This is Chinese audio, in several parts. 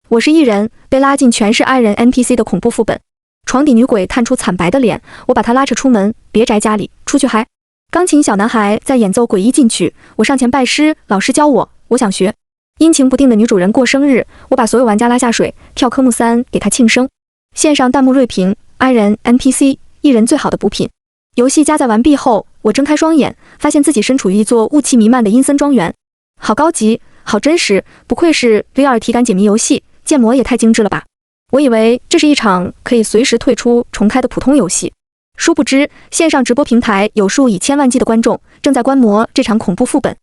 我是艺人，被拉进全是 I 人 NPC 的恐怖副本。床底女鬼探出惨白的脸，我把她拉扯出门，别宅家里，出去嗨。钢琴小男孩在演奏诡异进曲，我上前拜师，老师教我，我想学。阴晴不定的女主人过生日，我把所有玩家拉下水，跳科目3给她庆生。线上弹幕锐评 ：I 人 NPC 艺人最好的补品。游戏加载完毕后，我睁开双眼，发现自己身处于一座雾气弥漫的阴森庄园，好高级，好真实，不愧是 VR 体感解谜游戏，建模也太精致了吧！我以为这是一场可以随时退出重开的普通游戏，殊不知线上直播平台有数以千万计的观众正在观摩这场恐怖副本。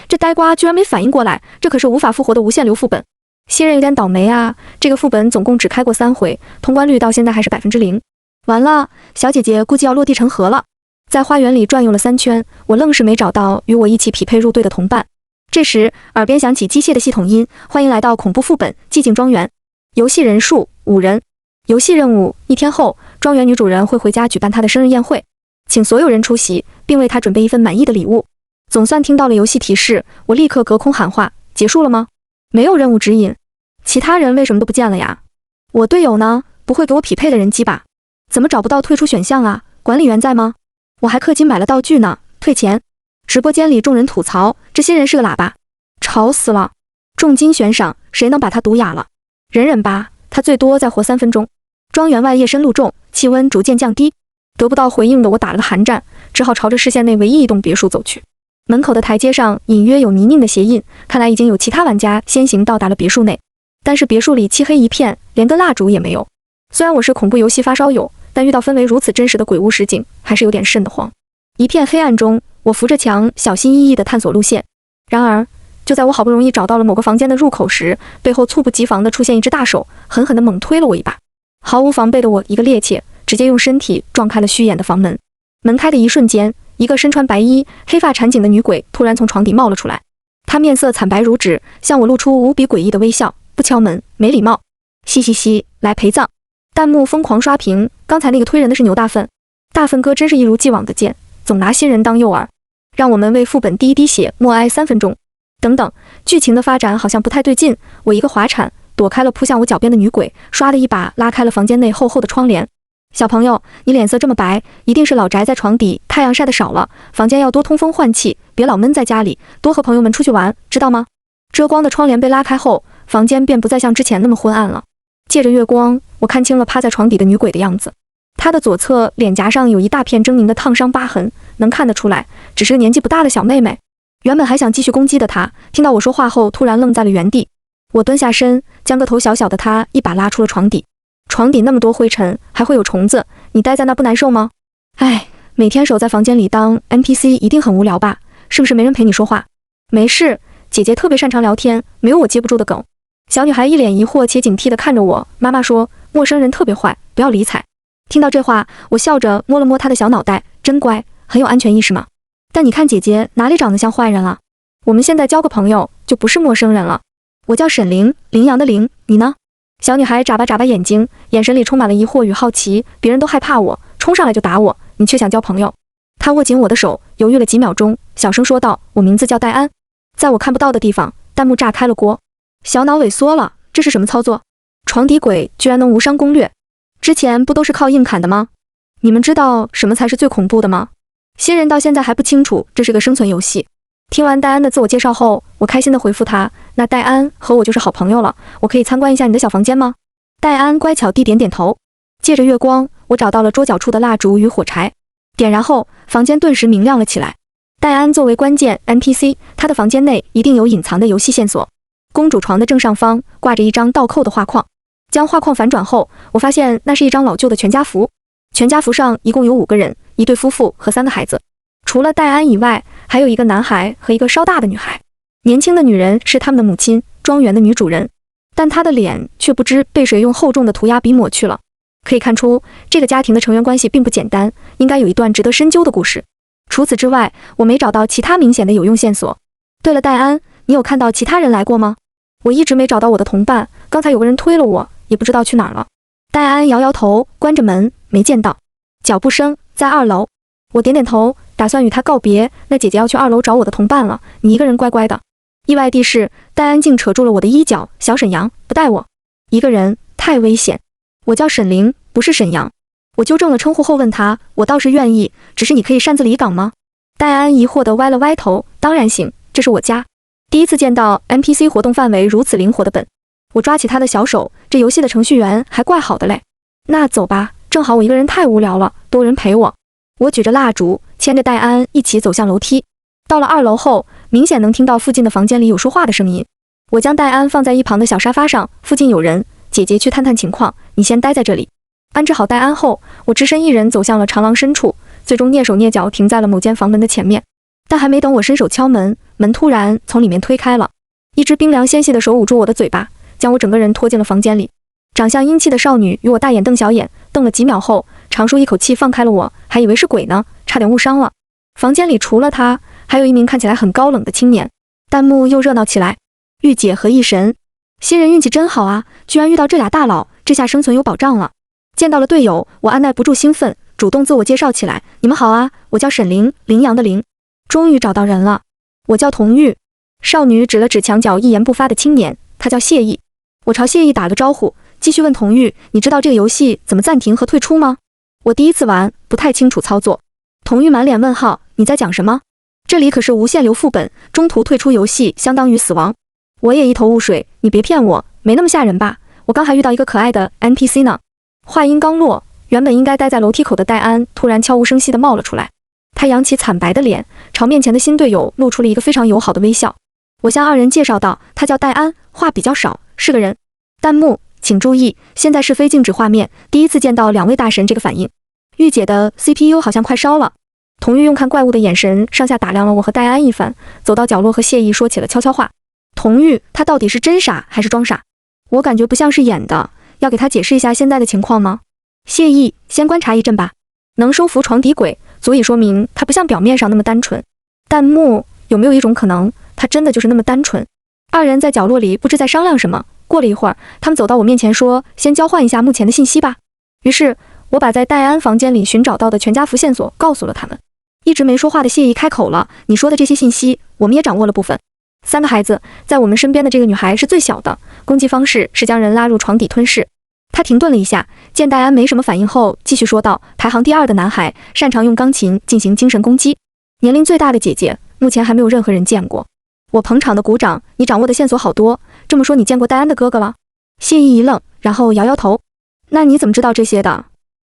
这呆瓜居然没反应过来，这可是无法复活的无限流副本。新人有点倒霉啊，这个副本总共只开过3回，通关率到现在还是0%。完了，小姐姐估计要落地成盒了。在花园里转悠了3圈，我愣是没找到与我一起匹配入队的同伴。这时，耳边响起机械的系统音：“欢迎来到恐怖副本寂静庄园。游戏人数5人。游戏任务：1天后，庄园女主人会回家举办她的生日宴会，请所有人出席，并为她准备一份满意的礼物。”总算听到了游戏提示，我立刻隔空喊话：“结束了吗？”没有任务指引，其他人为什么都不见了呀？我队友呢？不会给我匹配的人机吧？怎么找不到退出选项啊？管理员在吗？我还氪金买了道具呢，退钱。直播间里众人吐槽，这新人是个喇叭，吵死了。重金悬赏，谁能把他毒哑了？忍忍吧，他最多再活3分钟。庄园外夜深露重，气温逐渐降低。得不到回应的我打了个寒战，只好朝着视线内唯一一栋别墅走去。门口的台阶上隐约有泥泞的鞋印，看来已经有其他玩家先行到达了别墅内。但是别墅里漆黑一片，连根蜡烛也没有。虽然我是恐怖游戏发烧友，但遇到氛围如此真实的鬼屋实景，还是有点瘆得慌。一片黑暗中，我扶着墙，小心翼翼地探索路线。然而，就在我好不容易找到了某个房间的入口时，背后猝不及防地出现一只大手，狠狠地猛推了我一把。毫无防备的我一个趔趄，直接用身体撞开了虚掩的房门。门开的一瞬间，一个身穿白衣、黑发缠紧的女鬼突然从床底冒了出来。她面色惨白如纸，向我露出无比诡异的微笑。不敲门，没礼貌。嘻嘻嘻，来陪葬。弹幕疯狂刷屏，刚才那个推人的是牛大粪。大粪哥真是一如既往的贱，总拿新人当诱饵，让我们为副本滴一滴血默哀3分钟。等等，剧情的发展好像不太对劲。我一个滑铲躲开了扑向我脚边的女鬼，唰的一把拉开了房间内厚厚的窗帘。小朋友，你脸色这么白，一定是老宅在床底，太阳晒得少了。房间要多通风换气，别老闷在家里，多和朋友们出去玩，知道吗？遮光的窗帘被拉开后，房间便不再像之前那么昏暗了。借着月光，我看清了趴在床底的女鬼的样子。她的左侧脸颊上有一大片狰狞的烫伤疤痕，能看得出来，只是个年纪不大的小妹妹。原本还想继续攻击的她，听到我说话后突然愣在了原地。我蹲下身，将个头小小的她一把拉出了床底。床底那么多灰尘，还会有虫子，你待在那不难受吗？哎，每天守在房间里当 NPC 一定很无聊吧？是不是没人陪你说话？没事，姐姐特别擅长聊天，没有我接不住的梗。小女孩一脸疑惑且警惕地看着我，妈妈说陌生人特别坏，不要理睬。听到这话，我笑着摸了摸她的小脑袋，真乖，很有安全意识嘛。但你看姐姐哪里长得像坏人了？我们现在交个朋友就不是陌生人了。我叫沈凌，羚羊的羚，你呢？小女孩眨巴眨巴眼睛，眼神里充满了疑惑与好奇。别人都害怕我，冲上来就打我，你却想交朋友。她握紧我的手，犹豫了几秒钟，小声说道：“我名字叫戴安。”在我看不到的地方，弹幕炸开了锅。小脑萎缩了，这是什么操作？床底鬼居然能无伤攻略，之前不都是靠硬砍的吗？你们知道什么才是最恐怖的吗？新人到现在还不清楚这是个生存游戏。听完戴安的自我介绍后，我开心地回复他：“那戴安和我就是好朋友了，我可以参观一下你的小房间吗？”戴安乖巧地点点头。借着月光，我找到了桌角处的蜡烛与火柴，点燃后，房间顿时明亮了起来。戴安作为关键 NPC， 他的房间内一定有隐藏的游戏线索。公主床的正上方挂着一张倒扣的画框，将画框反转后，我发现那是一张老旧的全家福。全家福上一共有5个人，一对夫妇和3个孩子。除了戴安以外，还有一个男孩和一个稍大的女孩。年轻的女人是他们的母亲，庄园的女主人，但她的脸却不知被谁用厚重的涂鸦笔抹去了。可以看出，这个家庭的成员关系并不简单，应该有一段值得深究的故事。除此之外，我没找到其他明显的有用线索。对了，戴安，你有看到其他人来过吗？我一直没找到我的同伴，刚才有个人推了我，也不知道去哪儿了。戴安摇摇头，关着门，没见到。脚步声在2楼。我点点头，打算与他告别。那姐姐要去2楼找我的同伴了，你一个人乖乖的。意外地是，戴安竟扯住了我的衣角。小沈阳，不带我一个人，太危险。我叫沈凌，不是沈阳。我纠正了称呼后问他，我倒是愿意，只是你可以擅自离港吗？戴安疑惑地歪了歪头，当然行，这是我家。第一次见到 NPC 活动范围如此灵活的本。我抓起他的小手，这游戏的程序员还怪好的嘞。那走吧，正好我一个人太无聊了，多人陪我。我举着蜡烛，牵着戴安一起走向楼梯。到了2楼后，明显能听到附近的房间里有说话的声音。我将戴安放在一旁的小沙发上，附近有人，姐姐去探探情况，你先待在这里。安置好戴安后，我只身一人走向了长廊深处，最终蹑手蹑脚停在了某间房门的前面。但还没等我伸手敲门，门突然从里面推开了，一只冰凉纤细的手捂住我的嘴巴，将我整个人拖进了房间里。长相英气的少女与我大眼瞪小眼，瞪了几秒后，长舒一口气放开了我，还以为是鬼呢，差点误伤了。房间里除了她，还有一名看起来很高冷的青年。弹幕又热闹起来，御姐和异神，新人运气真好啊，居然遇到这俩大佬，这下生存有保障了。见到了队友，我按耐不住兴奋，主动自我介绍起来，你们好啊，我叫沈凌，羚羊的羚。终于找到人了，我叫童玉。少女指了指墙角一言不发的青年，他叫谢意。我朝谢意打个招呼，继续问童玉，你知道这个游戏怎么暂停和退出吗？我第一次玩，不太清楚操作。童玉满脸问号，你在讲什么？这里可是无限流副本，中途退出游戏相当于死亡。我也一头雾水，你别骗我，没那么吓人吧？我刚还遇到一个可爱的 NPC 呢。话音刚落，原本应该待在楼梯口的戴安突然悄无声息地冒了出来。他扬起惨白的脸，朝面前的新队友露出了一个非常友好的微笑。我向2人介绍道，他叫戴安，话比较少，是个人。弹幕请注意，现在是非静止画面，第一次见到2位大神这个反应。御姐的 CPU 好像快烧了。童玉用看怪物的眼神上下打量了我和戴安一番，走到角落和谢意说起了悄悄话。童玉，他到底是真傻还是装傻？我感觉不像是演的，要给他解释一下现在的情况吗？谢意，先观察一阵吧。能收服床底鬼，足以说明他不像表面上那么单纯。弹幕，有没有一种可能，他真的就是那么单纯？2人在角落里不知在商量什么。过了一会儿，他们走到我面前说，先交换一下目前的信息吧。于是我把在戴安房间里寻找到的全家福线索告诉了他们。一直没说话的谢意开口了，你说的这些信息，我们也掌握了部分。3个孩子，在我们身边的这个女孩是最小的，攻击方式是将人拉入床底吞噬。他停顿了一下，见戴安没什么反应后，继续说道，排行第2的男孩，擅长用钢琴进行精神攻击。年龄最大的姐姐，目前还没有任何人见过。我捧场的鼓掌，你掌握的线索好多，这么说你见过戴安的哥哥了？谢意一愣，然后摇摇头。那你怎么知道这些的？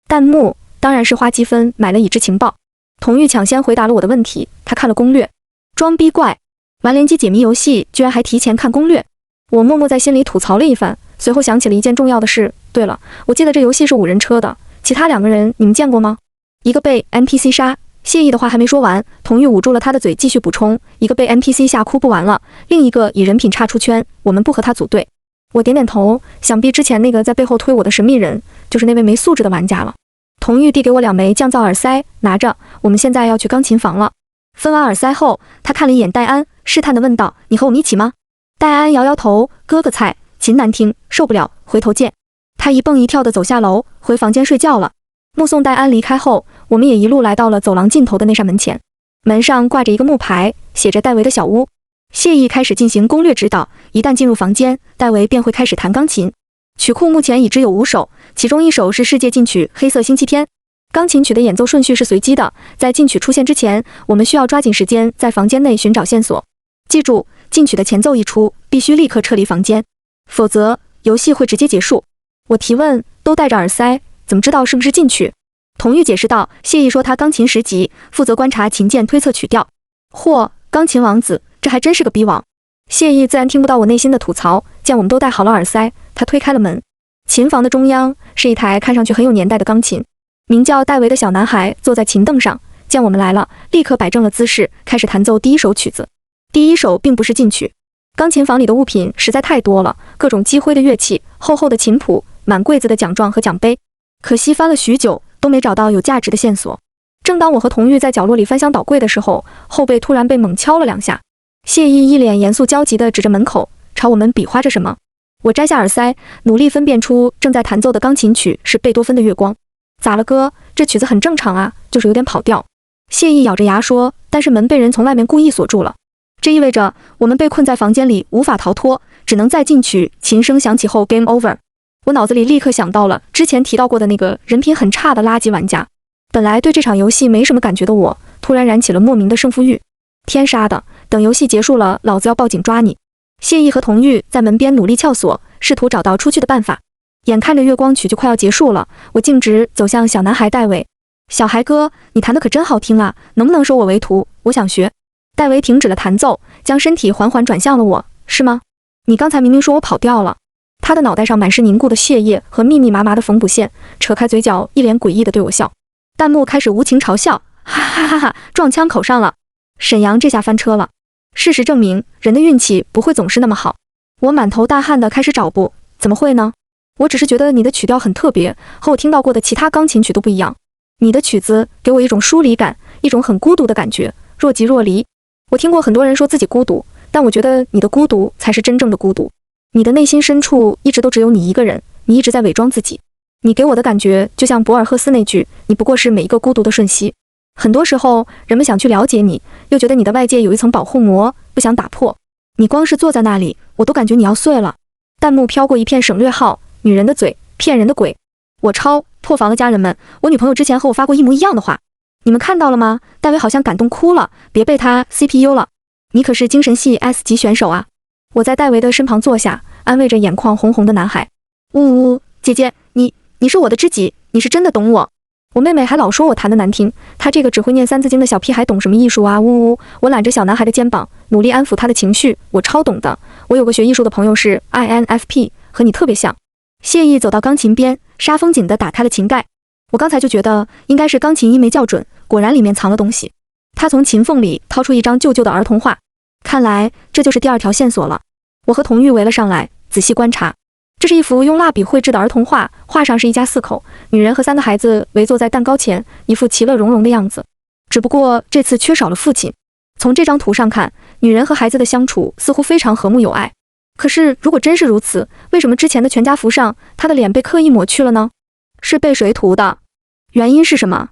弹幕，当然是花积分买了已知情报。童玉抢先回答了我的问题，他看了攻略。装逼怪，玩联机解谜游戏居然还提前看攻略。我默默在心里吐槽了一番，随后想起了一件重要的事。对了，我记得这游戏是5人车的，其他2个人你们见过吗？一个被 NPC 杀，谢意的话还没说完，童玉捂住了他的嘴，继续补充，一个被 NPC 吓哭不完了，另一个以人品差出圈，我们不和他组队。我点点头，想必之前那个在背后推我的神秘人，就是那位没素质的玩家了。童玉递给我2枚降噪耳塞，拿着，我们现在要去钢琴房了。分完耳塞后，他看了一眼戴安，试探地问道，你和我们一起吗？戴安摇摇头，哥哥菜，琴难听，受不了，回头见。他一蹦一跳地走下楼，回房间睡觉了。目送戴安离开后，我们也一路来到了走廊尽头的那扇门前，门上挂着一个木牌，写着戴维的小屋。谢意开始进行攻略指导，一旦进入房间，戴维便会开始弹钢琴。曲库目前已知有5首，其中1首是世界禁曲《黑色星期天》。钢琴曲的演奏顺序是随机的，在禁曲出现之前，我们需要抓紧时间在房间内寻找线索。记住，禁曲的前奏一出，必须立刻撤离房间，否则游戏会直接结束。我提问，都戴着耳塞，怎么知道是不是禁曲？童玉解释道，谢意说他钢琴10级，负责观察琴键推测曲调。嚯，钢琴王子，这还真是个逼王。谢意自然听不到我内心的吐槽，见我们都戴好了耳塞，他推开了门。琴房的中央是一台看上去很有年代的钢琴，名叫戴维的小男孩坐在琴凳上，见我们来了，立刻摆正了姿势，开始弹奏第1首曲子。第1首并不是禁曲，钢琴房里的物品实在太多了，各种积灰的乐器，厚厚的琴谱，满柜子的奖状和奖杯，可惜翻了许久都没找到有价值的线索。正当我和童玉在角落里翻箱倒柜的时候，后背突然被猛敲了2下。谢意一脸严肃焦急地指着门口，朝我们比划着什么。我摘下耳塞，努力分辨出正在弹奏的钢琴曲是贝多芬的月光。咋了哥，这曲子很正常啊，就是有点跑调。谢意咬着牙说，但是门被人从外面故意锁住了。这意味着我们被困在房间里无法逃脱，只能在进去琴声响起后 game over。我脑子里立刻想到了之前提到过的那个人品很差的垃圾玩家。本来对这场游戏没什么感觉的我，突然燃起了莫名的胜负欲。天杀的，等游戏结束了，老子要报警抓你！谢意和童玉在门边努力撬锁，试图找到出去的办法。眼看着月光曲就快要结束了，我径直走向小男孩戴维。小孩哥，你弹得可真好听啊，能不能收我为徒？我想学。戴维停止了弹奏，将身体缓缓转向了我。是吗？你刚才明明说我跑掉了。他的脑袋上满是凝固的血液和密密麻麻的缝补线，扯开嘴角，一脸诡异地对我笑。弹幕开始无情嘲笑，哈哈哈哈，撞枪口上了。沈阳这下翻车了。事实证明，人的运气不会总是那么好。我满头大汗地开始找补，怎么会呢？我只是觉得你的曲调很特别，和我听到过的其他钢琴曲都不一样。你的曲子给我一种疏离感，一种很孤独的感觉，若即若离。我听过很多人说自己孤独，但我觉得你的孤独才是真正的孤独。你的内心深处一直都只有你一个人，你一直在伪装自己。你给我的感觉就像博尔赫斯那句，你不过是每一个孤独的瞬息。很多时候，人们想去了解你，又觉得你的外界有一层保护膜，不想打破。你光是坐在那里，我都感觉你要碎了。弹幕飘过一片省略号，女人的嘴，骗人的鬼。我超破防的家人们，我女朋友之前和我发过一模一样的话，你们看到了吗？戴维好像感动哭了，别被他 CPU 了。你可是精神系 S 级选手啊！我在戴维的身旁坐下，安慰着眼眶红红的男孩。呜呜，姐姐，你是我的知己，你是真的懂我。我妹妹还老说我弹得难听，她这个只会念三字经的小屁孩懂什么艺术啊？呜呜，我揽着小男孩的肩膀，努力安抚他的情绪。我超懂的，我有个学艺术的朋友是 INFP， 和你特别像。谢意走到钢琴边，煞风景地打开了琴盖。我刚才就觉得应该是钢琴音没校准，果然里面藏了东西。他从琴缝里掏出一张旧旧的儿童画，看来这就是第二条线索了。我和童玉围了上来，仔细观察。这是一幅用蜡笔绘制的儿童画，画上是一家4口，女人和3个孩子围坐在蛋糕前，一副其乐融融的样子。只不过这次缺少了父亲。从这张图上看，女人和孩子的相处似乎非常和睦有爱。可是如果真是如此，为什么之前的全家福上，她的脸被刻意抹去了呢？是被谁涂的？原因是什么？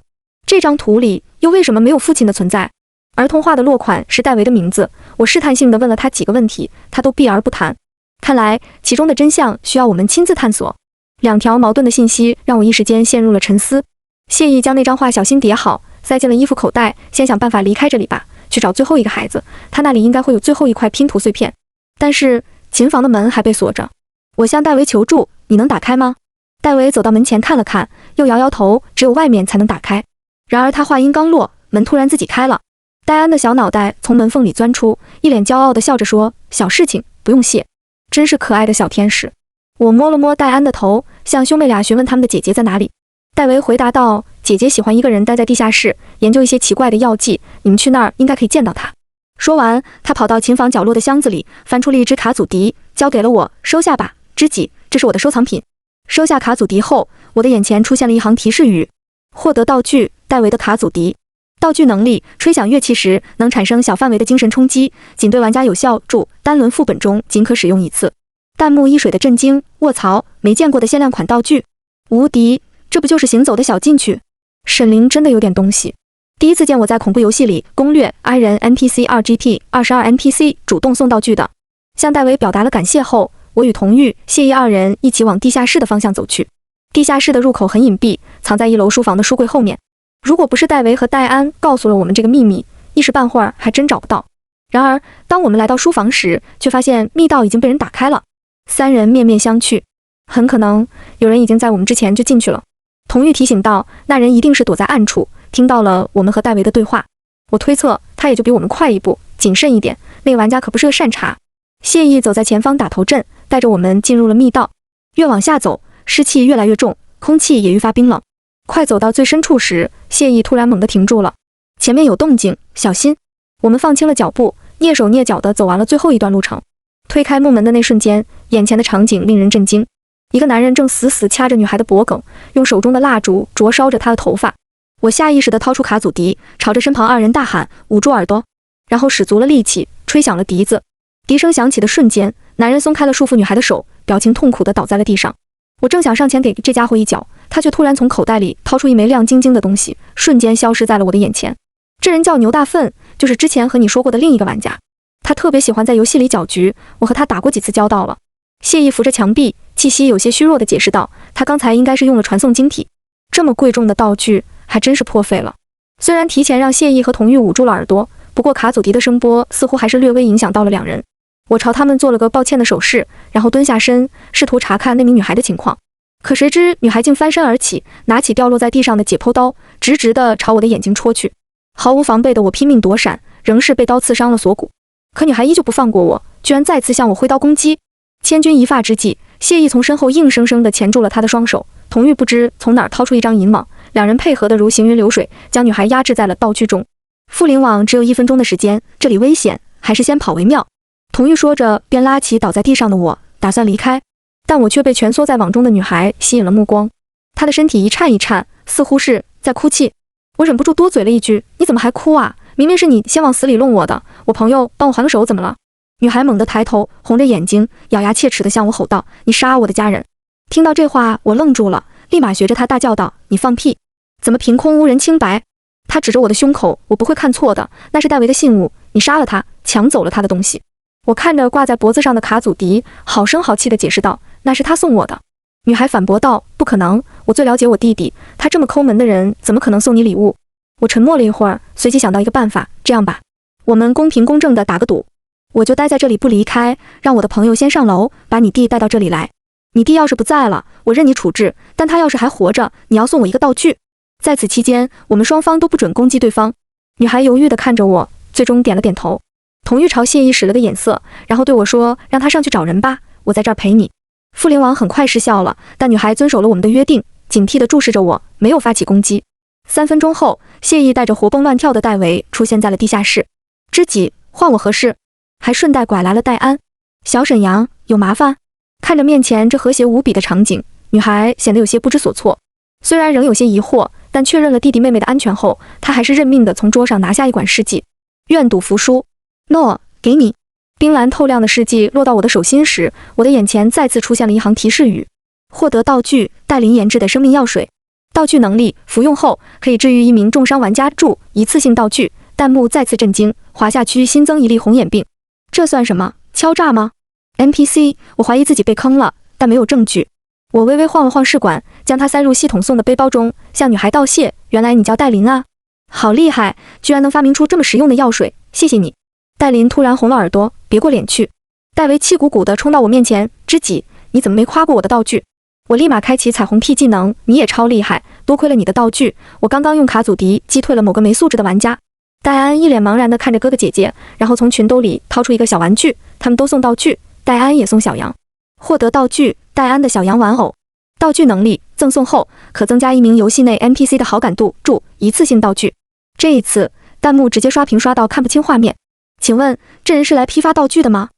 这张图里又为什么没有父亲的存在？儿童画的落款是戴维的名字，我试探性地问了他几个问题，他都避而不谈。看来其中的真相需要我们亲自探索。2条矛盾的信息让我一时间陷入了沉思。谢意将那张画小心叠好，塞进了衣服口袋，先想办法离开这里吧，去找最后一个孩子，他那里应该会有最后一块拼图碎片。但是琴房的门还被锁着，我向戴维求助，你能打开吗？戴维走到门前看了看，又摇摇头，只有外面才能打开。然而他话音刚落，门突然自己开了。戴安的小脑袋从门缝里钻出，一脸骄傲地笑着说，小事情，不用谢。真是可爱的小天使。我摸了摸戴安的头，向兄妹俩询问他们的姐姐在哪里。戴维回答道，姐姐喜欢一个人待在地下室，研究一些奇怪的药剂，你们去那儿应该可以见到她。说完，他跑到琴房角落的箱子里，翻出了一只卡祖笛，交给了我，收下吧，知己，这是我的收藏品。收下卡祖笛后，我的眼前出现了一行提示语，获得道具，戴维的卡祖笛。道具能力，吹响乐器时能产生小范围的精神冲击，仅对玩家有效，注单轮副本中仅可使用1次。弹幕一水的震惊，卧槽，没见过的限量款道具，无敌，这不就是行走的小禁区？沈凌真的有点东西。第一次见我在恐怖游戏里攻略 I 人 NPC 2GP 22 NPC 主动送道具的。向戴维表达了感谢后，我与童玉、谢意2人一起往地下室的方向走去。地下室的入口很隐蔽，藏在1楼书房的书柜后面。如果不是戴维和戴安告诉了我们这个秘密，一时半会儿还真找不到。然而当我们来到书房时，却发现密道已经被人打开了。3人面面相觑，很可能有人已经在我们之前就进去了。童玉提醒道，那人一定是躲在暗处，听到了我们和戴维的对话。我推测他也就比我们快一步，谨慎一点，那个玩家可不是个善茬。谢意走在前方打头阵，带着我们进入了密道。越往下走，湿气越来越重，空气也愈发冰冷。快走到最深处时，谢意突然猛地停住了，前面有动静，小心！我们放轻了脚步，蹑手蹑脚地走完了最后一段路程。推开木门的那瞬间，眼前的场景令人震惊。一个男人正死死掐着女孩的脖颈，用手中的蜡烛灼烧着她的头发。我下意识地掏出卡祖笛，朝着身旁2人大喊，捂住耳朵，然后使足了力气，吹响了笛子。笛声响起的瞬间，男人松开了束缚女孩的手，表情痛苦地倒在了地上。我正想上前给这家伙一脚，他却突然从口袋里掏出一枚亮晶晶的东西，瞬间消失在了我的眼前。这人叫牛大粪，就是之前和你说过的另一个玩家。他特别喜欢在游戏里搅局，我和他打过几次交道了。谢意扶着墙壁，气息有些虚弱地解释道，他刚才应该是用了传送晶体，这么贵重的道具还真是破费了。虽然提前让谢意和童玉捂住了耳朵，不过卡祖笛的声波似乎还是略微影响到了两人。我朝他们做了个抱歉的手势，然后蹲下身，试图查看那名女孩的情况。可谁知女孩竟翻身而起，拿起掉落在地上的解剖刀，直直地朝我的眼睛戳去。毫无防备的我拼命躲闪，仍是被刀刺伤了锁骨。可女孩依旧不放过我，居然再次向我挥刀攻击。千钧一发之际，谢意从身后硬生生地钳住了她的双手。童玉不知从哪儿掏出一张银网，两人配合得如行云流水，将女孩压制在了道具中。附灵网只有1分钟的时间，这里危险，还是先跑为妙。童玉说着，便拉起倒在地上的我，打算离开，但我却被蜷缩在网中的女孩吸引了目光。她的身体一颤一颤，似乎是在哭泣。我忍不住多嘴了一句：“你怎么还哭啊？明明是你先往死里弄我的，我朋友帮我还个手，怎么了？”女孩猛地抬头，红着眼睛，咬牙切齿地向我吼道：“你杀我的家人！”听到这话，我愣住了，立马学着她大叫道：“你放屁！怎么凭空污人清白？”她指着我的胸口：“我不会看错的，那是戴维的信物，你杀了他，抢走了他的东西。”我看着挂在脖子上的卡祖笛，好声好气地解释道：“那是他送我的。”女孩反驳道：“不可能，我最了解我弟弟，他这么抠门的人，怎么可能送你礼物？”我沉默了一会儿，随即想到一个办法，这样吧，我们公平公正地打个赌，我就待在这里不离开，让我的朋友先上楼，把你弟带到这里来。你弟要是不在了，我任你处置，但他要是还活着，你要送我一个道具。在此期间，我们双方都不准攻击对方。女孩犹豫地看着我，最终点了点头。童玉朝谢意使了个眼色，然后对我说：“让他上去找人吧，我在这儿陪你。”附灵王很快失效了，但女孩遵守了我们的约定，警惕地注视着我，没有发起攻击。3分钟后，谢意带着活蹦乱跳的戴维出现在了地下室。知己，换我何事？还顺带拐来了戴安。小沈阳，有麻烦？看着面前这和谐无比的场景，女孩显得有些不知所措。虽然仍有些疑惑，但确认了弟弟妹妹的安全后，她还是认命地从桌上拿下一管试剂。愿赌服输。诺，给你。冰蓝透亮的试剂落到我的手心时，我的眼前再次出现了一行提示语：获得道具戴琳研制的生命药水。道具能力，服用后可以治愈1名重伤玩家。注：一次性道具。弹幕再次震惊，华夏区新增1例红眼病。这算什么？敲诈吗？ NPC， 我怀疑自己被坑了，但没有证据。我微微晃了晃试管，将它塞入系统送的背包中，向女孩道谢：“原来你叫戴琳啊，好厉害，居然能发明出这么实用的药水，谢谢你。”戴琳突然红了耳朵，别过脸去。戴维气鼓鼓地冲到我面前：“知己，你怎么没夸过我的道具？”我立马开启彩虹屁技能：“你也超厉害，多亏了你的道具，我刚刚用卡祖笛击退了某个没素质的玩家。”戴安一脸茫然地看着哥哥姐姐，然后从裙兜里掏出一个小玩具，他们都送道具，戴安也送小羊。获得道具：戴安的小羊玩偶。道具能力：赠送后可增加1名游戏内 NPC 的好感度。注：一次性道具。这一次，弹幕直接刷屏刷到看不清画面。请问这人是来批发道具的吗？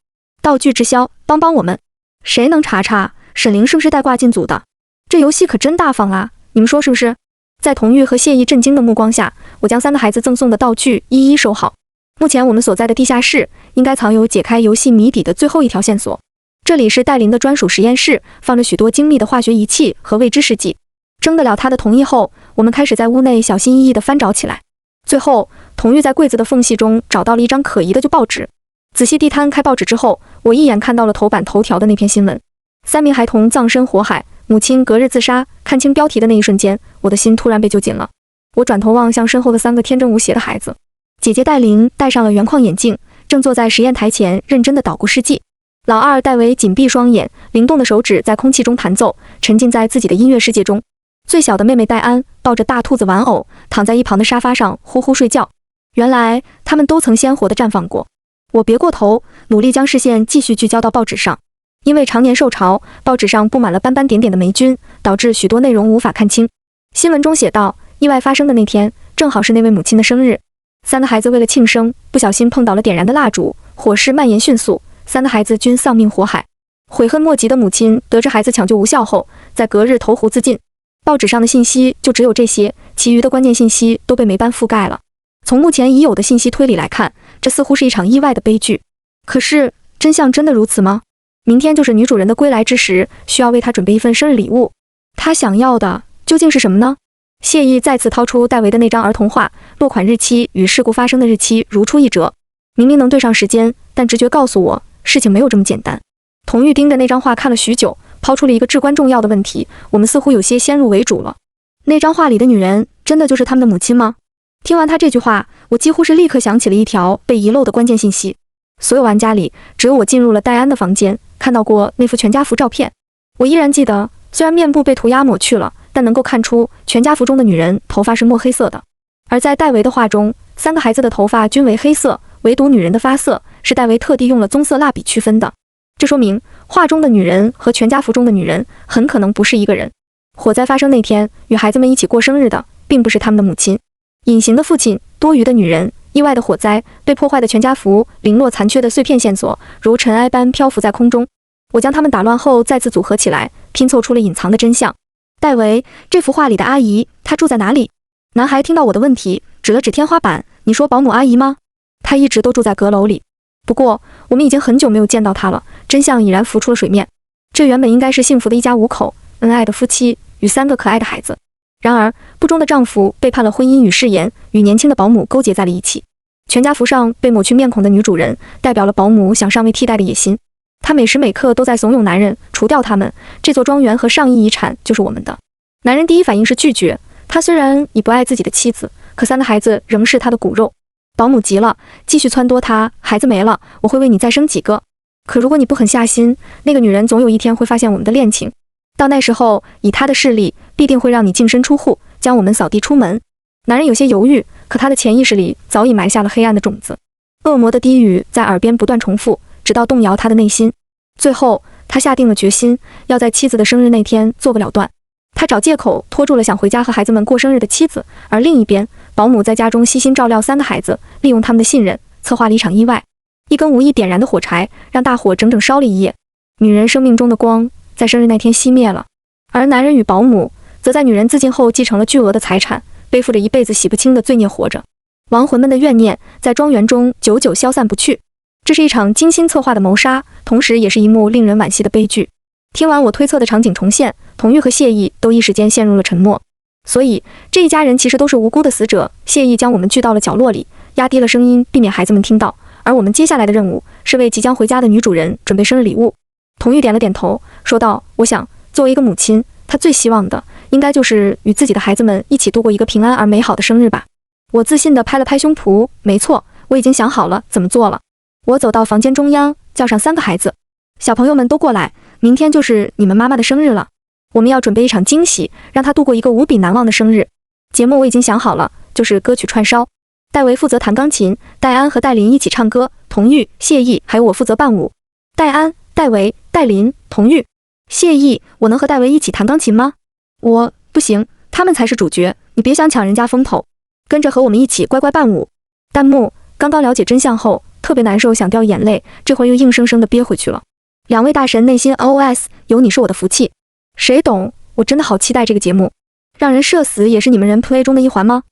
道具滞销，帮帮我们！谁能查查沈凌是不是带挂进组的？这游戏可真大方啊，你们说是不是？在童玉和谢意震惊的目光下，我将3个孩子赠送的道具一一收好。目前我们所在的地下室应该藏有解开游戏谜底的最后一条线索。这里是戴琳的专属实验室，放着许多精密的化学仪器和未知试剂。征得了他的同意后，我们开始在屋内小心翼翼地翻找起来。最后，童玉在柜子的缝隙中找到了一张可疑的旧报纸。仔细地摊开报纸之后，我一眼看到了头版头条的那篇新闻：3名孩童葬身火海，母亲隔日自杀。看清标题的那一瞬间，我的心突然被揪紧了。我转头望向身后的3个天真无邪的孩子。姐姐戴琳戴上了圆框眼镜，正坐在实验台前认真地捣鼓试剂。老二戴维紧闭双眼，灵动的手指在空气中弹奏，沉浸在自己的音乐世界中。最小的妹妹戴安抱着大兔子玩偶，躺在一旁的沙发上呼呼睡觉。原来他们都曾鲜活地绽放过。我别过头，努力将视线继续聚焦到报纸上。因为常年受潮，报纸上布满了斑斑点点的霉菌，导致许多内容无法看清。新闻中写道，意外发生的那天，正好是那位母亲的生日。3个孩子为了庆生，不小心碰倒了点燃的蜡烛，火势蔓延迅速，3个孩子均丧命火海。悔恨莫及的母亲得知孩子抢救无效后，在隔日投湖自尽。报纸上的信息就只有这些，其余的关键信息都被霉斑覆盖了。从目前已有的信息推理来看，这似乎是一场意外的悲剧。可是，真相真的如此吗？明天就是女主人的归来之时，需要为她准备一份生日礼物。她想要的究竟是什么呢？谢意再次掏出戴维的那张儿童画，落款日期与事故发生的日期如出一辙。明明能对上时间，但直觉告诉我，事情没有这么简单。童玉盯着那张画看了许久，抛出了一个至关重要的问题，我们似乎有些先入为主了。那张画里的女人，真的就是他们的母亲吗？听完他这句话，我几乎是立刻想起了一条被遗漏的关键信息。所有玩家里，只有我进入了戴安的房间，看到过那幅全家福照片。我依然记得，虽然面部被涂鸦抹去了，但能够看出全家福中的女人头发是墨黑色的。而在戴维的画中，3个孩子的头发均为黑色，唯独女人的发色是戴维特地用了棕色蜡笔区分的。这说明画中的女人和全家福中的女人很可能不是一个人。火灾发生那天，与孩子们一起过生日的，并不是他们的母亲。隐形的父亲，多余的女人，意外的火灾，被破坏的全家福，零落残缺的碎片线索，如尘埃般漂浮在空中。我将它们打乱后再次组合起来，拼凑出了隐藏的真相。戴维，这幅画里的阿姨，她住在哪里？男孩听到我的问题，指了指天花板，你说保姆阿姨吗？她一直都住在阁楼里。不过，我们已经很久没有见到她了，真相已然浮出了水面。这原本应该是幸福的一家5口，恩爱的夫妻与3个可爱的孩子。然而，不忠的丈夫背叛了婚姻与誓言，与年轻的保姆勾结在了一起。全家福上被抹去面孔的女主人，代表了保姆想上位替代的野心。她每时每刻都在怂恿男人除掉他们，这座庄园和上亿遗产就是我们的。男人第一反应是拒绝，他虽然已不爱自己的妻子，可3个孩子仍是他的骨肉。保姆急了，继续撺掇他，孩子没了，我会为你再生几个。可如果你不狠下心，那个女人总有一天会发现我们的恋情。到那时候，以她的势力，必定会让你净身出户，将我们扫地出门。男人有些犹豫，可他的潜意识里早已埋下了黑暗的种子。恶魔的低语在耳边不断重复，直到动摇他的内心。最后，他下定了决心，要在妻子的生日那天做个了断。他找借口拖住了想回家和孩子们过生日的妻子，而另一边，保姆在家中悉心照料3个孩子，利用他们的信任，策划了一场意外。一根无意点燃的火柴，让大火整整烧了一夜。女人生命中的光在生日那天熄灭了，而男人与保姆则在女人自尽后继承了巨额的财产，背负着一辈子洗不清的罪孽活着。亡魂们的怨念在庄园中久久消散不去。这是一场精心策划的谋杀，同时也是一幕令人惋惜的悲剧。听完我推测的场景重现，童玉和谢意都一时间陷入了沉默。所以这一家人其实都是无辜的死者。谢意将我们聚到了角落里，压低了声音，避免孩子们听到。而我们接下来的任务是为即将回家的女主人准备生日礼物。童玉点了点头，说道：我想作为一个母亲，她最希望的应该就是与自己的孩子们一起度过一个平安而美好的生日吧。我自信地拍了拍胸脯，没错，我已经想好了怎么做了。我走到房间中央，叫上3个孩子，小朋友们都过来，明天就是你们妈妈的生日了。我们要准备一场惊喜，让她度过一个无比难忘的生日。节目我已经想好了，就是歌曲串烧。戴维负责弹钢琴，戴安和戴琳一起唱歌，童玉、谢意还有我负责伴舞。戴安、戴维、戴琳、童玉、谢意，我能和戴维一起弹钢琴吗？我不行，他们才是主角，你别想抢人家风头，跟着和我们一起乖乖伴舞。弹幕：刚刚了解真相后，特别难受，想掉眼泪，这会儿又硬生生地憋回去了。2位大神内心 OS： 有你是我的福气。谁懂？我真的好期待这个节目。让人社死也是你们人 play 中的一环吗？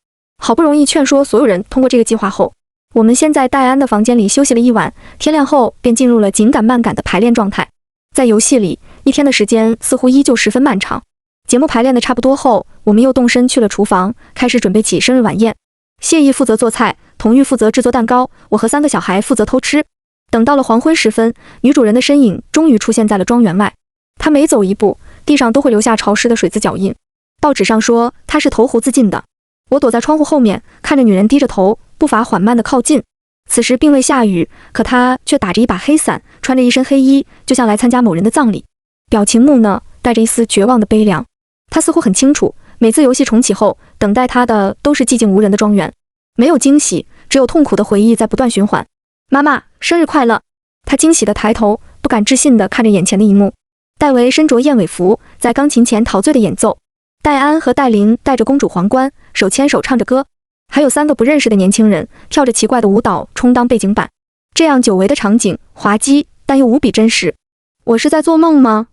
好不容易劝说所有人通过这个计划后，我们先在戴安的房间里休息了一晚，天亮后便进入了紧赶慢赶的排练状态。在游戏里，一天的时间似乎依旧十分漫长。节目排练的差不多后，我们又动身去了厨房，开始准备起生日晚宴。谢意负责做菜，童玉负责制作蛋糕，我和3个小孩负责偷吃。等到了黄昏时分，女主人的身影终于出现在了庄园外。她每走一步，地上都会留下潮湿的水渍脚印。报纸上说她是投湖自尽的。我躲在窗户后面，看着女人低着头，步伐缓慢地靠近。此时并未下雨，可她却打着一把黑伞，穿着一身黑衣，就像来参加某人的葬礼，表情木讷，带着一丝绝望的悲凉。她似乎很清楚，每次游戏重启后，等待她的都是寂静无人的庄园，没有惊喜，只有痛苦的回忆在不断循环。妈妈，生日快乐！她惊喜地抬头，不敢置信地看着眼前的一幕。戴维身着燕尾服，在钢琴前陶醉地演奏。戴安和戴琳戴着公主皇冠，手牵手唱着歌，还有3个不认识的年轻人跳着奇怪的舞蹈充当背景板。这样久违的场景，滑稽但又无比真实。我是在做梦吗？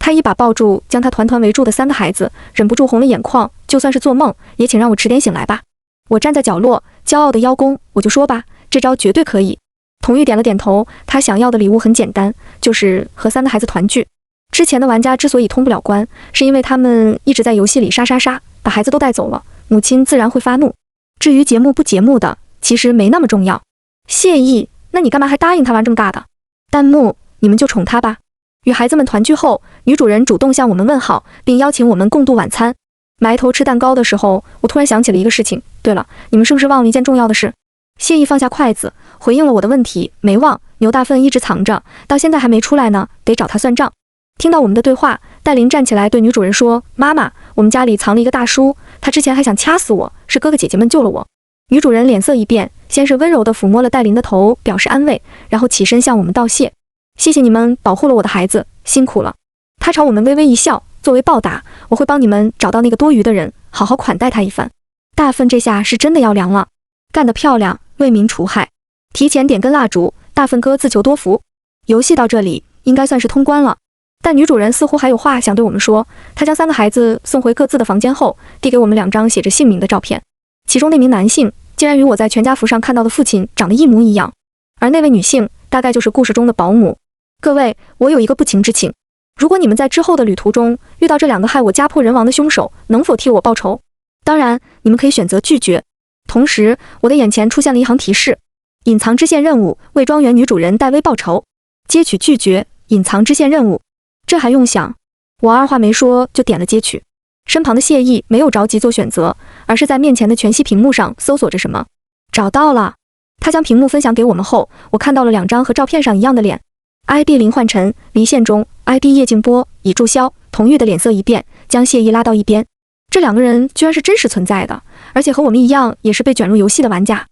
他一把抱住将他团团围住的3个孩子，忍不住红了眼眶。就算是做梦，也请让我迟点醒来吧。我站在角落，骄傲地邀功，我就说吧，这招绝对可以。童玉点了点头，他想要的礼物很简单，就是和3个孩子团聚。之前的玩家之所以通不了关，是因为他们一直在游戏里杀，把孩子都带走了，母亲自然会发怒。至于节目不节目的，其实没那么重要。谢意，那你干嘛还答应他玩这么大的？弹幕，你们就宠他吧。与孩子们团聚后，女主人主动向我们问好，并邀请我们共度晚餐。埋头吃蛋糕的时候，我突然想起了一个事情。对了，你们是不是忘了一件重要的事？谢意放下筷子，回应了我的问题。没忘，牛大粪一直藏着，到现在还没出来呢，得找他算账。听到我们的对话，戴琳站起来对女主人说：“妈妈，我们家里藏了一个大叔，他之前还想掐死我，是哥哥姐姐们救了我。”女主人脸色一变，先是温柔地抚摸了戴琳的头，表示安慰，然后起身向我们道谢：“谢谢你们保护了我的孩子，辛苦了。”她朝我们微微一笑，作为报答，我会帮你们找到那个多余的人，好好款待他一番。大粪这下是真的要凉了，干得漂亮，为民除害。提前点根蜡烛，大粪哥自求多福。游戏到这里应该算是通关了。但女主人似乎还有话想对我们说，她将3个孩子送回各自的房间后，递给我们2张写着姓名的照片，其中那名男性竟然与我在全家福上看到的父亲长得一模一样，而那位女性大概就是故事中的保姆。各位，我有一个不情之请，如果你们在之后的旅途中遇到这2个害我家破人亡的凶手，能否替我报仇？当然，你们可以选择拒绝。同时，我的眼前出现了一行提示：隐藏支线任务，为庄园女主人戴薇报仇。接取拒绝，隐藏支线任务。这还用想？我二话没说就点了接取。身旁的谢意没有着急做选择，而是在面前的全息屏幕上搜索着什么。找到了。他将屏幕分享给我们后，我看到了2张和照片上一样的脸。ID 林焕尘，离线中。ID 叶静波，已注销。童玉的脸色一变，将谢意拉到一边。这2个人居然是真实存在的，而且和我们一样，也是被卷入游戏的玩家。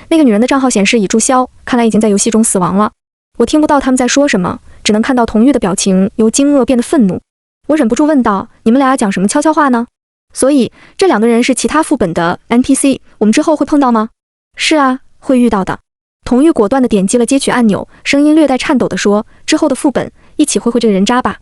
那个女人的账号显示已注销，看来已经在游戏中死亡了。我听不到他们在说什么，只能看到童玉的表情由惊愕变得愤怒。我忍不住问道：“你们俩讲什么悄悄话呢？”所以这2个人是其他副本的 NPC， 我们之后会碰到吗？是啊，会遇到的。童玉果断地点击了接取按钮，声音略带颤抖地说：“之后的副本一起会这个人渣吧。”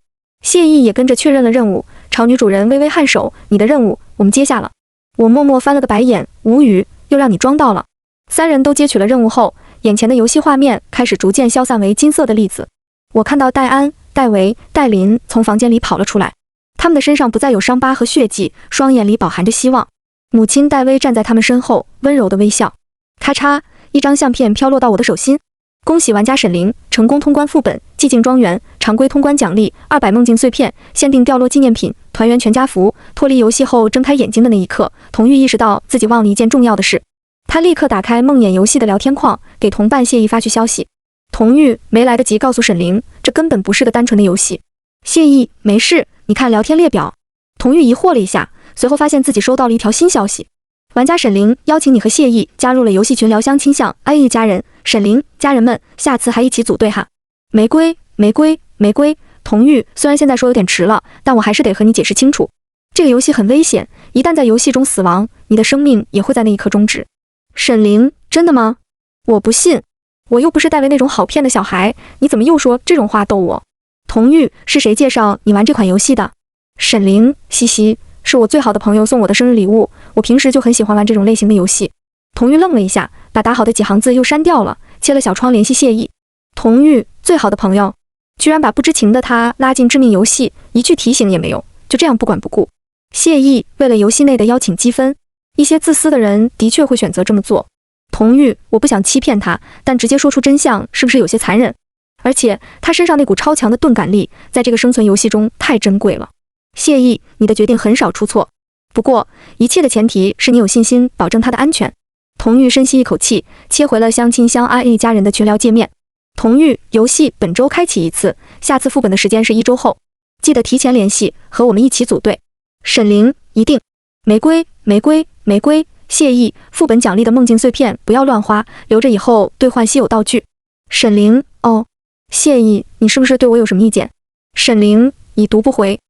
谢意也跟着确认了任务，朝女主人微微颔首：“你的任务我们接下了。”我默默翻了个白眼，无语，又让你装到了。3人都接取了任务后，眼前的游戏画面开始逐渐消散为金色的粒子。我看到戴安、戴维、戴琳从房间里跑了出来，他们的身上不再有伤疤和血迹，双眼里饱含着希望。母亲戴薇站在他们身后，温柔的微笑。咔嚓，一张相片飘落到我的手心。恭喜玩家沈凌成功通关副本寂静庄园，常规通关奖励200梦境碎片，限定掉落纪念品，团圆全家福。脱离游戏后睁开眼睛的那一刻，童玉意识到自己忘了一件重要的事。他立刻打开梦魇游戏的聊天框，给同伴谢意发去消息。童玉没来得及告诉沈凌，这根本不是个单纯的游戏。谢意，没事，你看聊天列表。童玉疑惑了一下，随后发现自己收到了一条新消息。玩家沈凌邀请你和谢意加入了游戏群聊相倾向，安逸家人。沈凌，家人们，下次还一起组队哈。玫瑰，玫瑰，玫瑰。童玉，虽然现在说有点迟了，但我还是得和你解释清楚。这个游戏很危险，一旦在游戏中死亡，你的生命也会在那一刻终止。沈凌，真的吗？我不信，我又不是戴维那种好骗的小孩，你怎么又说这种话逗我？童玉，是谁介绍你玩这款游戏的？沈凌，嘻嘻，是我最好的朋友送我的生日礼物，我平时就很喜欢玩这种类型的游戏。童玉愣了一下，把打好的几行字又删掉了，切了小窗联系谢意。童玉，最好的朋友，居然把不知情的他拉进致命游戏，一句提醒也没有，就这样不管不顾。谢意，为了游戏内的邀请积分，一些自私的人的确会选择这么做。童玉，我不想欺骗他，但直接说出真相是不是有些残忍？而且他身上那股超强的钝感力，在这个生存游戏中太珍贵了。谢意，你的决定很少出错，不过一切的前提是你有信心保证他的安全。童玉深吸一口气，切回了相亲相爱一家人的群聊界面。童玉，游戏本周开启一次，下次副本的时间是1周后，记得提前联系，和我们一起组队。沈凌，一定。玫瑰，玫瑰，玫瑰。谢意，副本奖励的梦境碎片不要乱花，留着以后兑换稀有道具。沈凌，哦。谢意，你是不是对我有什么意见？沈凌，已读不回。